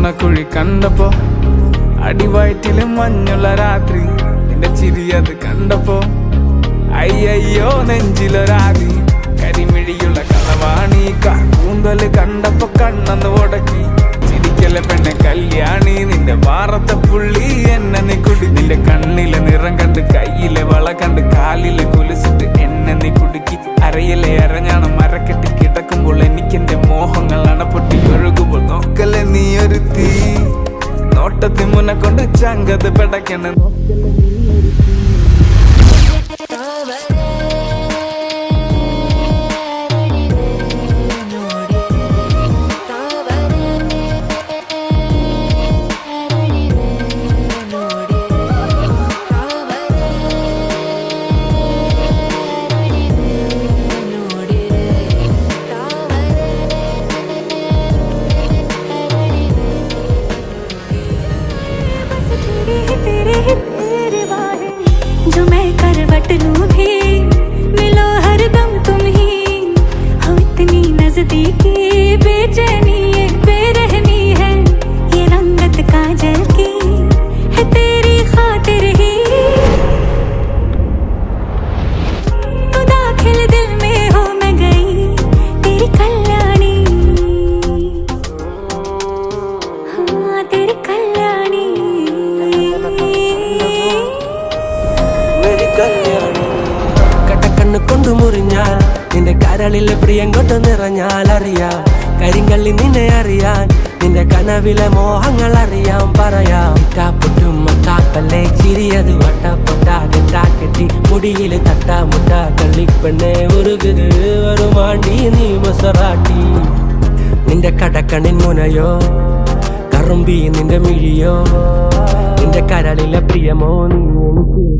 നുണക്കുഴി കണ്ടപ്പോ, അടിവയറ്റിലും മഞ്ഞുള്ള രാത്രി, നിന്റെ ചിരി അത് കണ്ടപ്പോ, അയ്യോ നെഞ്ചിലൊരാതി, കരിമിഴിയുള്ള കളവാണി, കൂന്തല് കണ്ടപ്പോ കണ്ണന്ന് ഉടക്കി, ചിരിക്കല പെണ്ണെ കല്യാണി, നിന്റെ വാറത്തെ പുള്ളി എന്നെ നീ കുടി, നിന്റെ കണ്ണിലെ നിറം കണ്ട്, കയ്യിലെ വള കണ്ട്, കാലിലെ കുലിച്ചിട്ട് എന്നെ നീ കുടുക്കി, അരയിലെ അരഞ്ഞാണം മരക്കെട്ടി കിടക്കുമ്പോൾ എനിക്കെന്റെ മോഹങ്ങൾ അണപ്പൊട്ടി ഒഴുകുമ്പോൾ, നോക്കല്ലേ നീ ഒരു തീ, നോട്ടത്തി മുന്നെ കൊണ്ട് ചങ്കത് പെടക്കണ, जो मैं करवट लूं भी मिलो हरदम तुम ही हो, इतनी नजदीकी बेचैनी ये बेरहमी है, ये रंगत काजल की है तेरी खातिर ही, तू दाखिल दिल में हो मैं गई तेरी कल्याणी, हाँ तेरी कल्याणी, കട്ടക്കണ്ണ് കൊണ്ടു മുറിഞ്ഞാൽ നിന്റെ കരളിലെ പ്രിയം കൊണ്ടു നിറഞ്ഞാൽ അറിയാം, കരിങ്കള്ളി നിന്നെ അറിയാൻ, നിന്റെ കനവിലെ മോഹങ്ങൾ അറിയാം, പറയാം, പൊട്ടും കാപ്പല്ലേ ചിരിയത് വട്ടപ്പൊട്ടാകെട്ടി, മുടിയില് തട്ടാമുട്ട കള്ളിപ്പെണ്ണെ ഉരുകുത് വരുമാണ്ടി നീ മൊസറാട്ടി, നിന്റെ കടക്കണ്ണിൻ മുനയോ കറുമ്പി നിന്റെ മിഴിയോ, നിന്റെ കരളിലെ പ്രിയമോ നീ എനിക്ക്